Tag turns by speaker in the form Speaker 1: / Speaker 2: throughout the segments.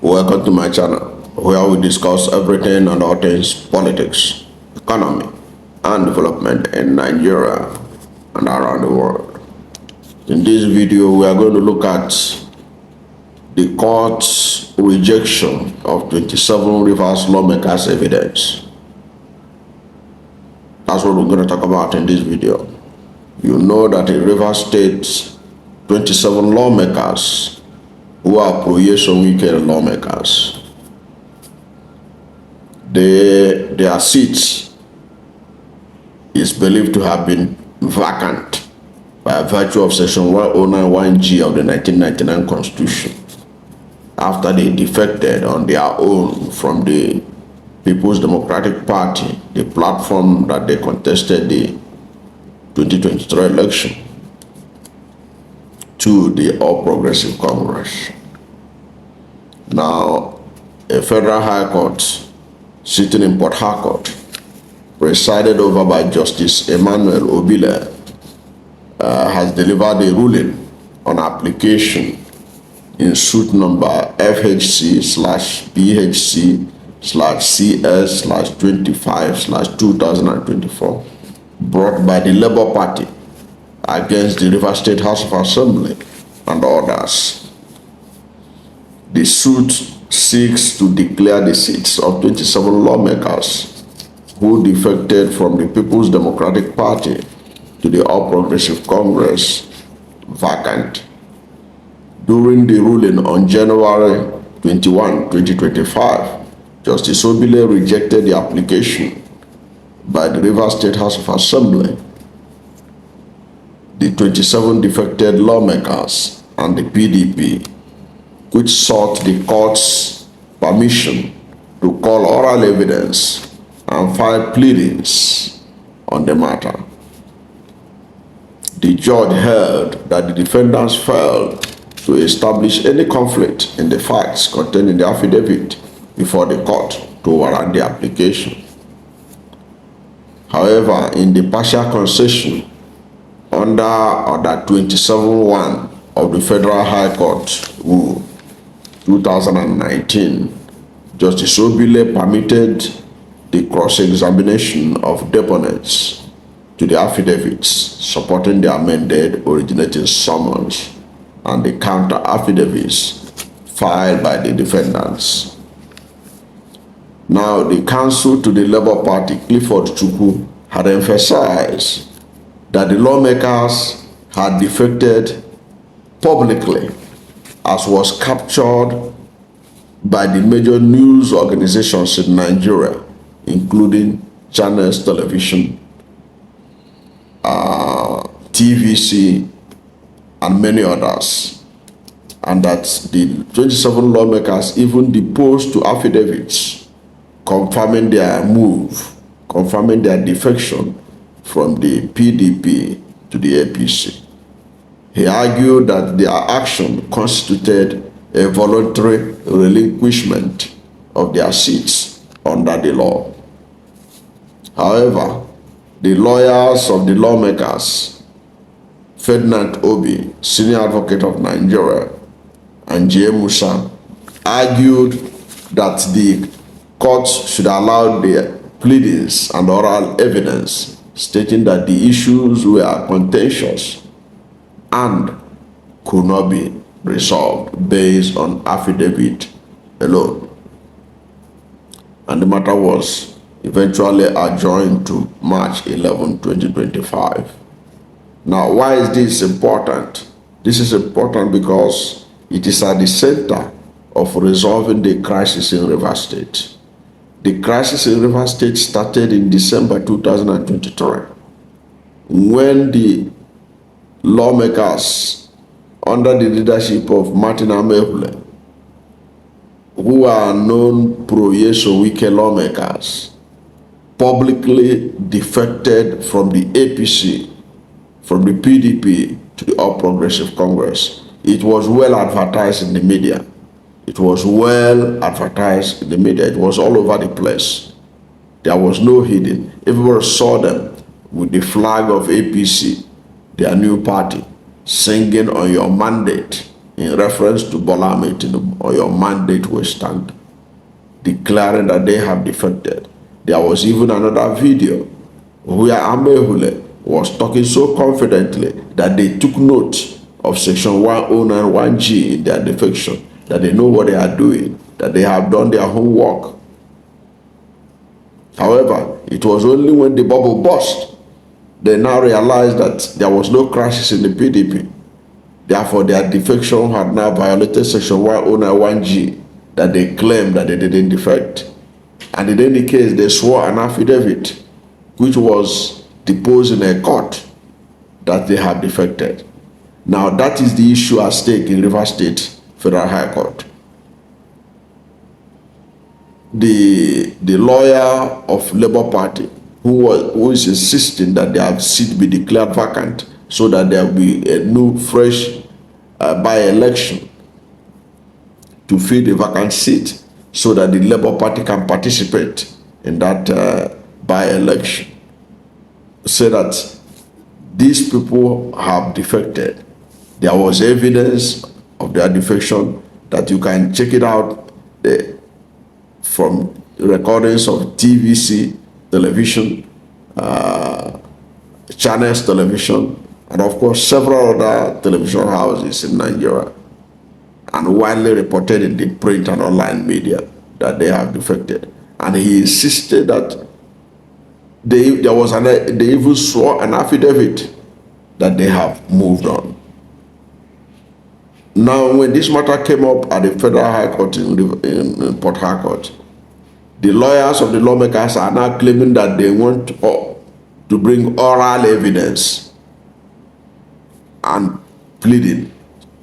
Speaker 1: Welcome to my channel, where we discuss everything and all things politics, economy, and development in Nigeria and around the world. In this video, we are going to look at the court's rejection of 27 Rivers lawmakers' evidence. That's what we're going to talk about in this video. You know that in Rivers State, 27 lawmakers who are Nyesom Wike lawmakers, their seats is believed to have been vacant by virtue of Section 1091G of the 1999 Constitution after they defected on their own from the People's Democratic Party, the platform that they contested the 2023 election, to the All Progressive Congress. Now, a federal high court sitting in Port Harcourt, presided over by Justice Emmanuel Obile, has delivered a ruling on application in suit number FHC/BHC/CS/25/2024, brought by the Labour Party against the Rivers State House of Assembly and others. The suit seeks to declare the seats of 27 lawmakers who defected from the People's Democratic Party to the All Progressive Congress vacant. During the ruling on January 21, 2025, Justice Obile rejected the application by the Rivers State House of Assembly, the 27 defected lawmakers, and the PDP, which sought the court's permission to call oral evidence and file pleadings on the matter. The judge held that the defendants failed to establish any conflict in the facts contained in the affidavit before the court to warrant the application. However, in the partial concession under Order 27-1 of the Federal High Court Rule 2019, Justice Obile permitted the cross-examination of deponents to the affidavits supporting the amended originating summons and the counter affidavits filed by the defendants. Now, the counsel to the Labour Party, Clifford Chukwu, had emphasized that the lawmakers had defected publicly, as was captured by the major news organizations in Nigeria, including Channels Television, TVC, and many others, and that the 27 lawmakers even deposed to affidavits confirming their defection from the PDP to the APC. He argued that their action constituted a voluntary relinquishment of their seats under the law. However, the lawyers of the lawmakers, Ferdinand Obi, Senior Advocate of Nigeria, and J. Musa, argued that the courts should allow their pleadings and oral evidence stating that the issues were contentious and could not be resolved based on affidavit alone. And the matter was eventually adjourned to March 11, 2025. Now, why is this important? This is important because it is at the center of resolving the crisis in Rivers State. The crisis in Rivers State started in December 2023, when the lawmakers under the leadership of Martin Amehule, who are known Pro-Nyesom Wike lawmakers, publicly defected from the APC, from the PDP to the All Progressive Congress. It was well advertised in the media. It was well advertised in the media. It was all over the place. There was no hidden. Everybody saw them with the flag of APC, their new party, singing on your mandate, in reference to Bola Ahmed Tinubu, or your mandate will stand, declaring that they have defected. There was even another video where Amehule was talking so confidently that they took note of section 1091G in their defection, that they know what they are doing, that they have done their homework. However, it was only when the bubble burst, they now realized that there was no crisis in the PDP. Therefore, their defection had now violated section 1091G that they claimed that they didn't defect. And in any case, they swore an affidavit which was deposed in a court that they have defected. Now, that is the issue at stake in Rivers State Federal High Court. The lawyer of Labour Party who is insisting that their seat be declared vacant so that there will be a new, fresh by-election to fill the vacant seat so that the Labour Party can participate in that by-election. Say that these people have defected. There was evidence of their defection that you can check it out from recordings of TVC, television, Channels Television, and of course several other television houses in Nigeria, and widely reported in the print and online media that they have defected. And he insisted that they even swore an affidavit that they have moved on. Now, when this matter came up at the Federal High Court in Port Harcourt, the lawyers of the lawmakers are now claiming that they want to bring oral evidence and pleading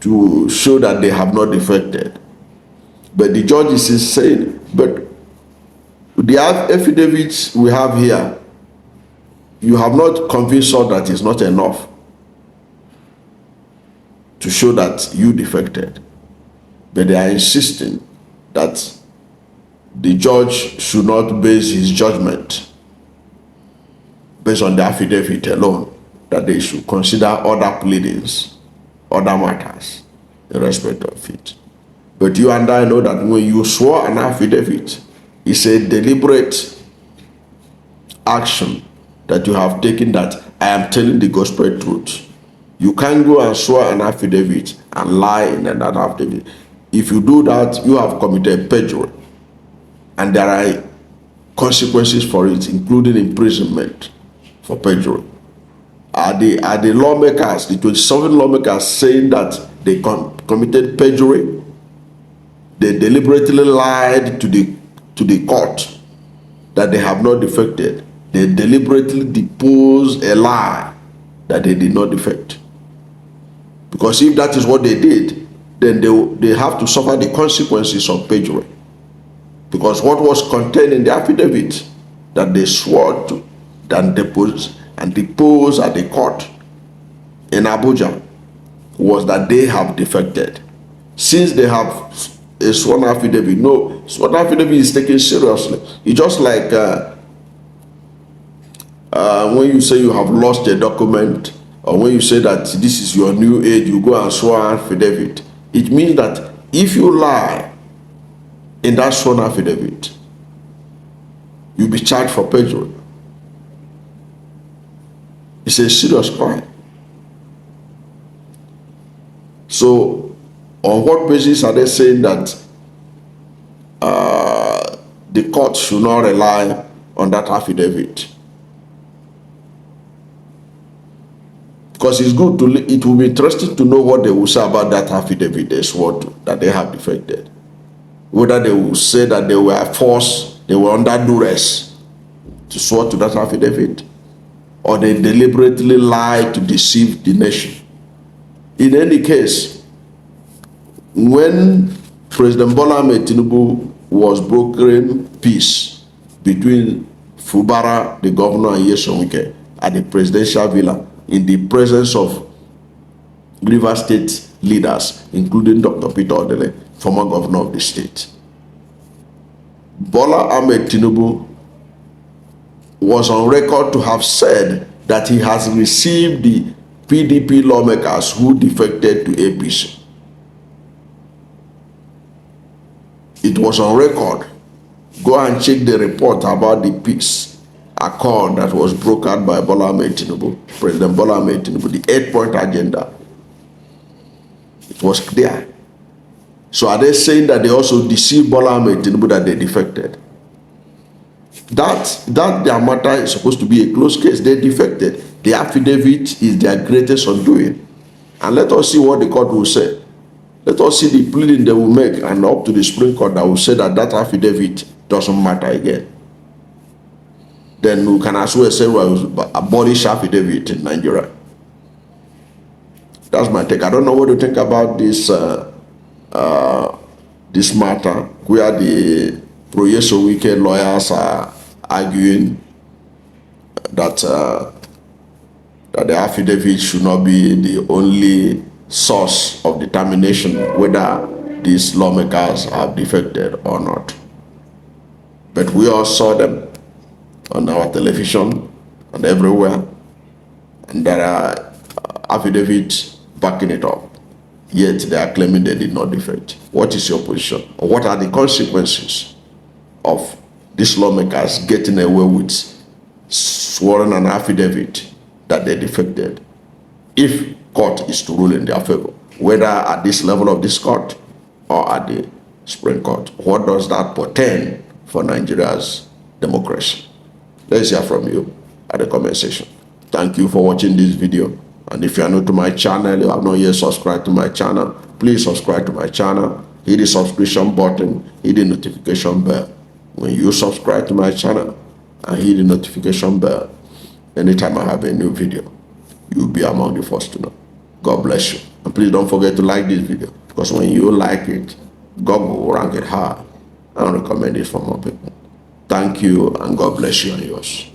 Speaker 1: to show that they have not defected. But the judge is saying, but the affidavits we have here, you have not convinced us that it's not enough to show that you defected. But they are insisting that the judge should not base his judgment based on the affidavit alone, that they should consider other pleadings, other matters in respect of it. But you and I know that when you swore an affidavit, it's a deliberate action that you have taken, that I am telling the gospel truth. You can't go and swear an affidavit and lie in that affidavit. If you do that, you have committed perjury. And there are consequences for it, including imprisonment for perjury. Are the lawmakers, the 27 lawmakers, saying that they committed perjury? They deliberately lied to the court that they have not defected. They deliberately deposed a lie that they did not defect. Because if that is what they did, then they have to suffer the consequences of perjury. Because what was contained in the affidavit that they swore to and deposed at the court in Abuja was that they have defected. Since they have a sworn affidavit, no, sworn affidavit is taken seriously. It's just like when you say you have lost a document, or when you say that this is your new age, you go and swear an affidavit. It means that if you lie in that sworn affidavit, you'll be charged for perjury. It's a serious crime. So, on what basis are they saying that the court should not rely on that affidavit? Because it will be interesting to know what they will say about that affidavit they swore to, that they have defected. Whether they will say that they were forced, they were under duress to swear to that affidavit, or they deliberately lied to deceive the nation. In any case, when President Bola Ahmed Tinubu was brokering peace between Fubara, the governor, and Nyesom Wike at the presidential villa, in the presence of Rivers State leaders, including Dr. Peter Odele, former governor of the state, Bola Ahmed Tinubu was on record to have said that he has received the PDP lawmakers who defected to APC. It was on record. Go and check the report about the peace accord that was brokered by Bola Ahmed Tinubu, President Bola Ahmed Tinubu, the 8-point agenda. It was clear. So are they saying that they also deceived Bola Ahmed Tinubu, that they defected? That their matter is supposed to be a closed case. They defected. The affidavit is their greatest undoing. And let us see what the court will say. Let us see the pleading they will make, and up to the Supreme Court that will say that that affidavit doesn't matter again. Then we can as well say we will abolish affidavit in Nigeria. That's my take. I don't know what to think about this this matter, where the Nyesom Wike lawyers are arguing that that the affidavit should not be the only source of determination whether these lawmakers have defected or not. But we all saw them on our television and everywhere, and there are affidavits backing it up. Yet they are claiming they did not defect. What is your position? Or what are the consequences of these lawmakers getting away with sworn an affidavit that they defected, if court is to rule in their favor, whether at this level of this court or at the Supreme Court? What does that portend for Nigeria's democracy? Let's hear from you at the comment section. Thank you for watching this video. And if you are new to my channel, you have not yet subscribed to my channel, please subscribe to my channel. Hit the subscription button, hit the notification bell. When you subscribe to my channel and hit the notification bell, anytime I have a new video, you'll be among the first to know. God bless you. And please don't forget to like this video, because when you like it, God will rank it high and recommend it for more people. Thank you, and God bless you and yours.